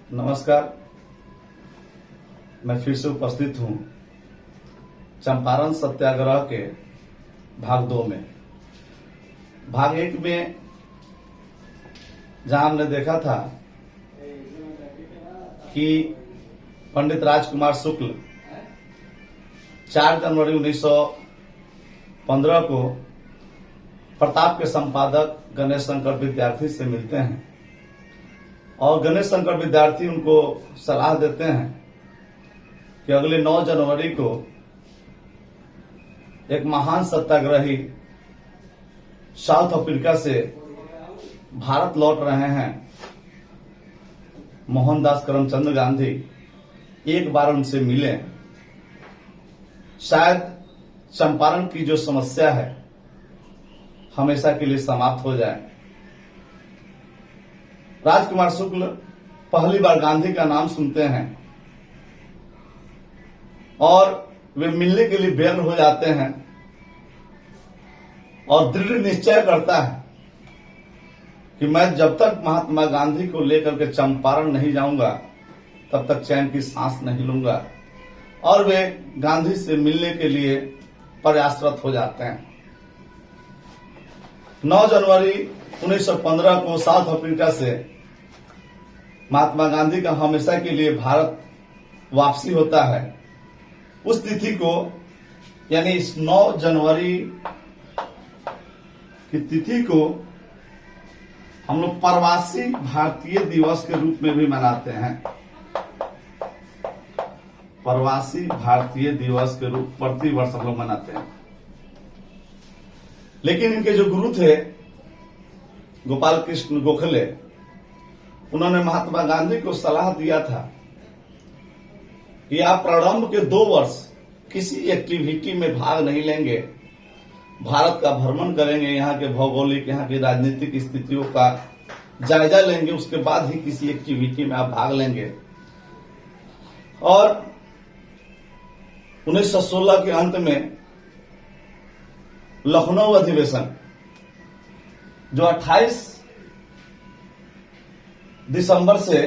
नमस्कार। मैं फिर से उपस्थित हूं चंपारण सत्याग्रह के भाग 2 में। भाग 1 में जहां हमने देखा था कि पंडित राजकुमार शुक्ल 4 जनवरी 1915 को प्रताप के संपादक गणेश शंकर विद्यार्थी से मिलते हैं और गणेश शंकर विद्यार्थी उनको सलाह देते हैं कि अगले 9 जनवरी को एक महान सत्याग्रही साउथ अफ्रीका से भारत लौट रहे हैं, मोहनदास करमचंद गांधी। एक बार उनसे मिलें, शायद चंपारण की जो समस्या है हमेशा के लिए समाप्त हो जाए। राजकुमार शुक्ल पहली बार गांधी का नाम सुनते हैं और वे मिलने के लिए व्यग्र हो जाते हैं और दृढ़ निश्चय करता है कि मैं जब तक महात्मा गांधी को लेकर के चंपारण नहीं जाऊंगा तब तक चैन की सांस नहीं लूंगा, और वे गांधी से मिलने के लिए प्रयासरत हो जाते हैं। 9 जनवरी 1915 को साउथ अफ्रीका से महात्मा गांधी का हमेशा के लिए भारत वापसी होता है। उस तिथि को, यानी इस 9 जनवरी की तिथि को हम लोग प्रवासी भारतीय दिवस के रूप में भी मनाते हैं। प्रवासी भारतीय दिवस के रूप प्रति वर्ष हम लोग मनाते हैं। लेकिन इनके जो गुरु थे गोपाल कृष्ण गोखले, उन्होंने महात्मा गांधी को सलाह दिया था कि आप प्रारंभ के 2 वर्ष किसी एक्टिविटी में भाग नहीं लेंगे, भारत का भ्रमण करेंगे, यहाँ के भौगोलिक, यहाँ की राजनीतिक स्थितियों का जायजा लेंगे, उसके बाद ही किसी एक्टिविटी में आप भाग लेंगे। और 1916 के अंत में लखनऊ अधिवेशन, जो 28 दिसंबर से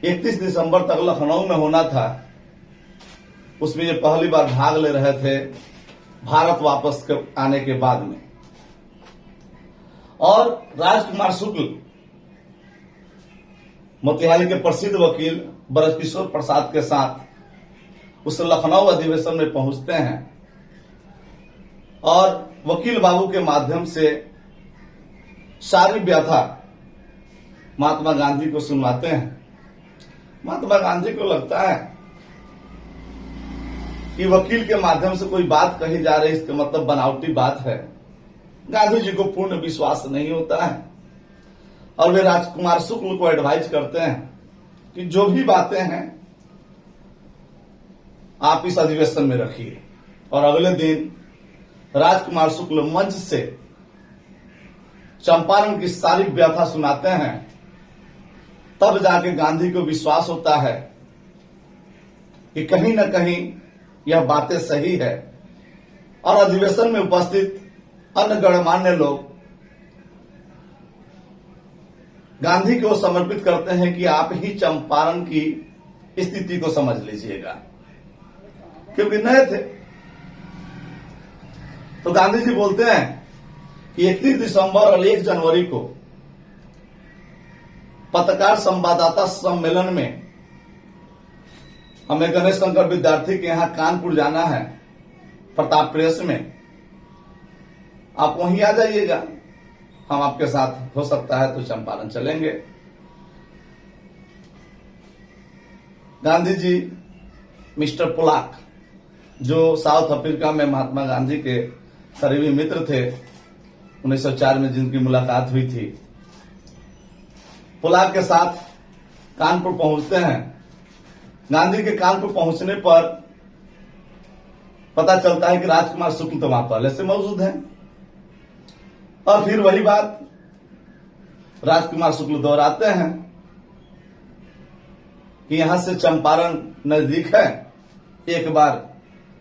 31 दिसंबर तक लखनऊ में होना था, उसमें ये पहली बार भाग ले रहे थे भारत वापस आने के बाद में। और राजकुमार शुक्ल मोतिहारी के प्रसिद्ध वकील ब्रजकिशोर प्रसाद के साथ उस लखनऊ अधिवेशन में पहुंचते हैं और वकील बाबू के माध्यम से सारी व्यथा महात्मा गांधी को सुनवाते हैं। महात्मा गांधी को लगता है कि वकील के माध्यम से कोई बात कही जा रही, इसका मतलब बनावटी बात है। गांधी जी को पूर्ण विश्वास नहीं होता है और वे राजकुमार शुक्ल को एडवाइज करते हैं कि जो भी बातें हैं आप इस अधिवेशन में रखिए। और अगले दिन राजकुमार शुक्ल मंच से चंपारण की सारी व्यथा सुनाते हैं। तब जाके गांधी को विश्वास होता है कि कहीं न कहीं यह बातें सही है, और अधिवेशन में उपस्थित अन्य गणमान्य लोग गांधी को समर्पित करते हैं कि आप ही चंपारण की स्थिति को समझ लीजिएगा, क्योंकि नए थे। तो गांधी जी बोलते हैं कि 31 दिसंबर और 1 जनवरी को पत्रकार संवाददाता सम्मेलन में हमें गणेश शंकर विद्यार्थी के यहां कानपुर जाना है, प्रताप प्रेस में। आप वहीं आ जाइएगा, हम आपके साथ, हो सकता है तो चंपारण चलेंगे। गांधी जी मिस्टर पुलाक, जो साउथ अफ्रीका में महात्मा गांधी के करीबी मित्र थे, 1904 में जिनकी मुलाकात हुई थी, पुलाक के साथ कानपुर पहुंचते हैं। गांधी के कानपुर पहुंचने पर पता चलता है कि राजकुमार शुक्ल तो वहां पहले से मौजूद हैं, और फिर वही बात राजकुमार शुक्ल दोहराते हैं कि यहां से चंपारण नजदीक है, एक बार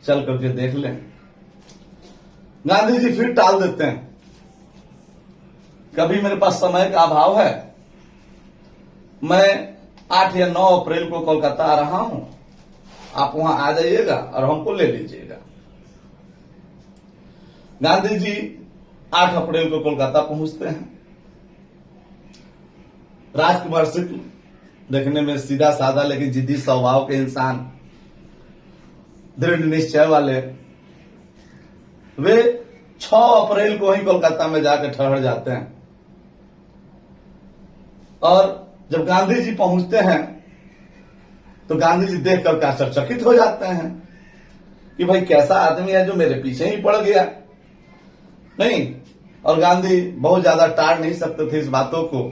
चल करके देख लें। गांधी जी फिर टाल देते हैं, कभी मेरे पास समय का अभाव है, मैं 8 या 9 अप्रैल को कोलकाता आ रहा हूं, आप वहां आ जाइएगा और हमको ले लीजिएगा। गांधी जी 8 अप्रैल को कोलकाता पहुंचते हैं। राजकुमार शुक्ल देखने में सीधा साधा लेकिन जिद्दी स्वभाव के इंसान, दृढ़ निश्चय वाले, वे 6 अप्रैल को ही कोलकाता में जाकर ठहर जाते हैं। और जब गांधी जी पहुंचते हैं तो गांधी जी देखकर आश्चर्यचकित हो जाते हैं कि भाई कैसा आदमी है जो मेरे पीछे ही पड़ गया। नहीं, और गांधी बहुत ज्यादा टाल नहीं सकते थे इस बातों को,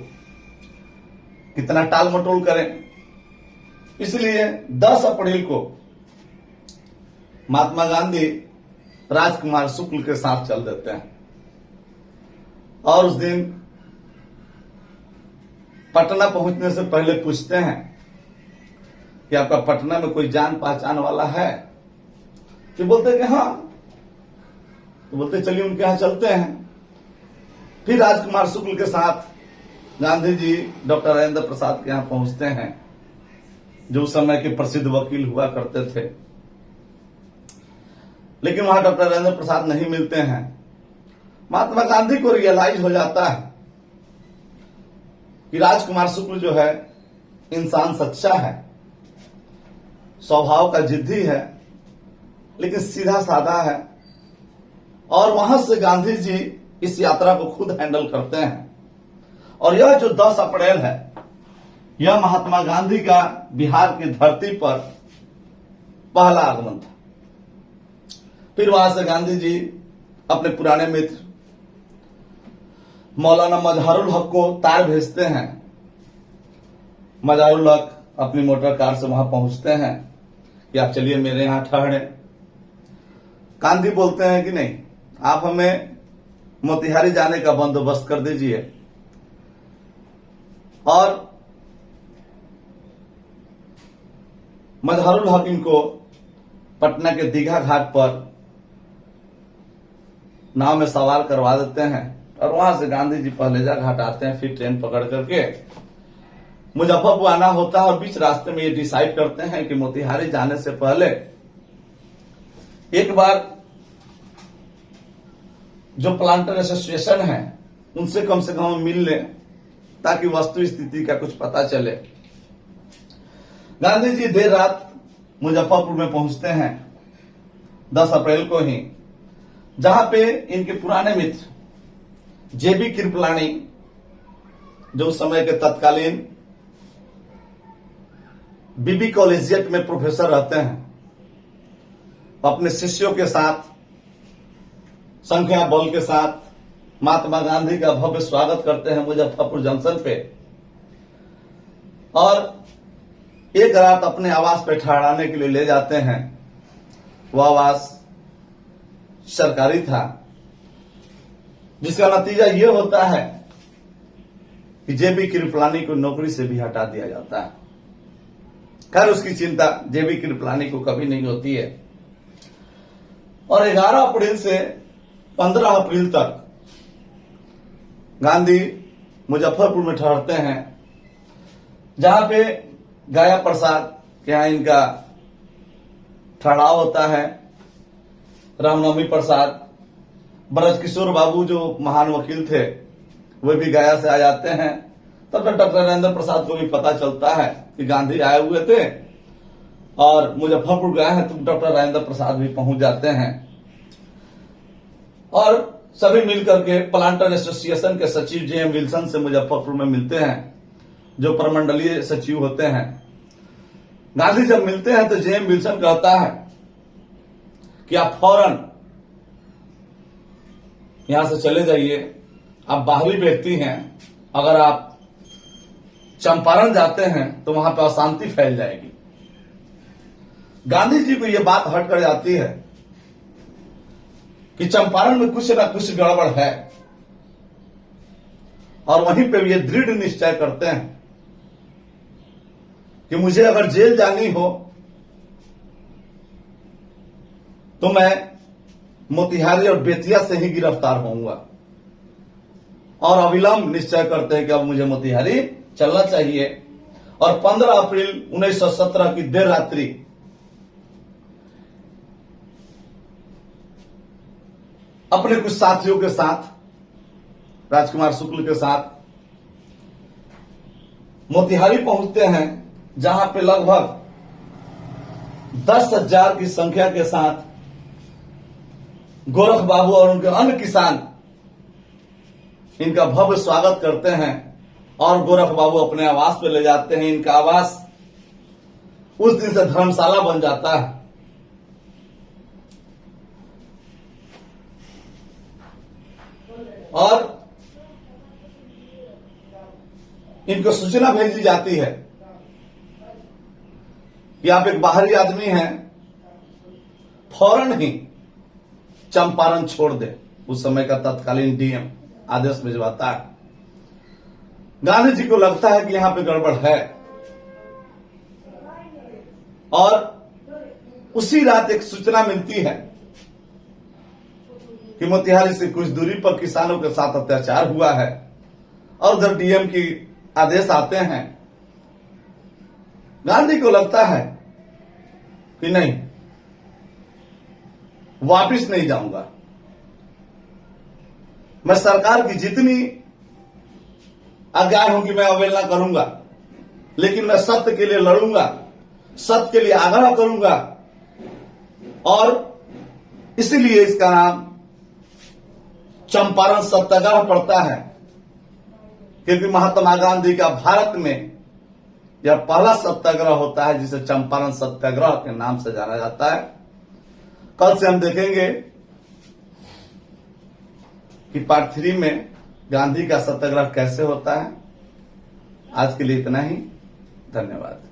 कितना टाल मटोल करें। इसलिए 10 अप्रैल को महात्मा गांधी राजकुमार शुक्ल के साथ चल देते हैं और उस दिन पटना पहुंचने से पहले पूछते हैं कि आपका पटना में कोई जान पहचान वाला है? कि बोलते कि हाँ, तो बोलते चलिए उनके यहां चलते हैं। फिर राजकुमार शुक्ल के साथ गांधी जी डॉक्टर राजेंद्र प्रसाद के यहां पहुंचते हैं, जो उस समय के प्रसिद्ध वकील हुआ करते थे। लेकिन वहां डॉक्टर राजेंद्र प्रसाद नहीं मिलते हैं। महात्मा गांधी को रियलाइज हो जाता है कि राजकुमार शुक्ल जो है इंसान सच्चा है, स्वभाव का जिद्दी है, लेकिन सीधा साधा है। और वहां से गांधी जी इस यात्रा को खुद हैंडल करते हैं। और यह जो 10 अप्रैल है, यह महात्मा गांधी का बिहार की धरती पर पहला आगमन था। फिर वहां से गांधी जी अपने पुराने मित्र मौलाना मजहरुल हक को तार भेजते हैं। मजहरुल हक अपनी मोटर कार से वहां पहुंचते हैं कि आप चलिए मेरे यहां ठहरे। गांधी बोलते हैं कि नहीं, आप हमें मोतिहारी जाने का बंदोबस्त कर दीजिए। और मजहरुल हक इनको पटना के दीघा घाट पर नाव में सवार करवा देते हैं और वहां से गांधी जी पहलेजा घाट आते हैं। फिर ट्रेन पकड़ करके मुजफ्फरपुर आना होता है और बीच रास्ते में ये डिसाइड करते हैं कि मोतिहारी जाने से पहले एक बार जो प्लांटर एसोसिएशन है उनसे कम से कम मिल लें ताकि वस्तु स्थिति का कुछ पता चले। गांधी जी देर रात मुजफ्फरपुर में पहुंचते हैं 10 अप्रैल को ही, जहां पे इनके पुराने मित्र जेबी कृपलानी, जो उस समय के तत्कालीन बीबी कॉलेजिएट में प्रोफेसर रहते हैं, अपने शिष्यों के साथ संख्या बल के साथ महात्मा गांधी का भव्य स्वागत करते हैं मुजफ्फरपुर जंक्शन पे। और एक रात अपने आवास पे ठहराने के लिए ले जाते हैं। वह आवास सरकारी था, जिसका नतीजा यह होता है कि जेबी कृपलानी को नौकरी से भी हटा दिया जाता है। खैर, उसकी चिंता जेबी कृपलानी को कभी नहीं होती है। और 11 अप्रैल से 15 अप्रैल तक गांधी मुजफ्फरपुर में ठहरते हैं, जहां पे गाया प्रसाद के यहां इनका ठहराव होता है। रामनवमी प्रसाद, ब्रजकिशोर बाबू जो महान वकील थे, वे भी गया से आ जाते हैं। तब तक डॉक्टर राजेंद्र प्रसाद को भी पता चलता है कि गांधी आए हुए थे और मुजफ्फरपुर गए हैं, तो डॉक्टर राजेंद्र प्रसाद भी पहुंच जाते हैं। और सभी मिलकर के प्लांटर एसोसिएशन के सचिव जेएम विल्सन से मुजफ्फरपुर में मिलते हैं, जो प्रमंडलीय सचिव होते हैं। गांधी जब मिलते हैं तो जेएम विल्सन कहता है कि आप फौरन यहां से चले जाइए, आप बाहरी व्यक्ति हैं, अगर आप चंपारण जाते हैं तो वहां पर अशांति फैल जाएगी। गांधी जी को यह बात हट कर जाती है कि चंपारण में कुछ ना कुछ गड़बड़ है, और वहीं पे ये दृढ़ निश्चय करते हैं कि मुझे अगर जेल जानी हो तो मैं मोतिहारी और बेतिया से ही गिरफ्तार होऊंगा। और अविलंब निश्चय करते हैं कि अब मुझे मोतिहारी चलना चाहिए। और 15 अप्रैल 1917 की देर रात्रि अपने कुछ साथियों के साथ, राजकुमार शुक्ल के साथ मोतिहारी पहुंचते हैं, जहां पे लगभग 10,000 की संख्या के साथ गोरख बाबू और उनके अन्य किसान इनका भव्य स्वागत करते हैं और गोरख बाबू अपने आवास पे ले जाते हैं। इनका आवास उस दिन से धर्मशाला बन जाता है। और इनको सूचना भेजी जाती है कि आप एक बाहरी आदमी हैं, फौरन ही चंपारण छोड़ दे। उस समय का तत्कालीन डीएम आदेश भिजवाता है। गांधी जी को लगता है कि यहां पे गड़बड़ है और उसी रात एक सूचना मिलती है कि मोतिहारी से कुछ दूरी पर किसानों के साथ अत्याचार हुआ है और उधर डीएम की आदेश आते हैं। गांधी को लगता है कि नहीं, वापिस नहीं जाऊंगा। मैं सरकार की जितनी आज्ञा होगी मैं अवहेलना करूंगा, लेकिन मैं सत्य के लिए लड़ूंगा, सत्य के लिए आग्रह करूंगा। और इसीलिए इसका नाम चंपारण सत्याग्रह पड़ता है, क्योंकि महात्मा गांधी का भारत में यह पहला सत्याग्रह होता है जिसे चंपारण सत्याग्रह के नाम से जाना जाता है। कल से हम देखेंगे कि पार्ट 3 में गांधी का सत्याग्रह कैसे होता है। आज के लिए इतना ही। धन्यवाद।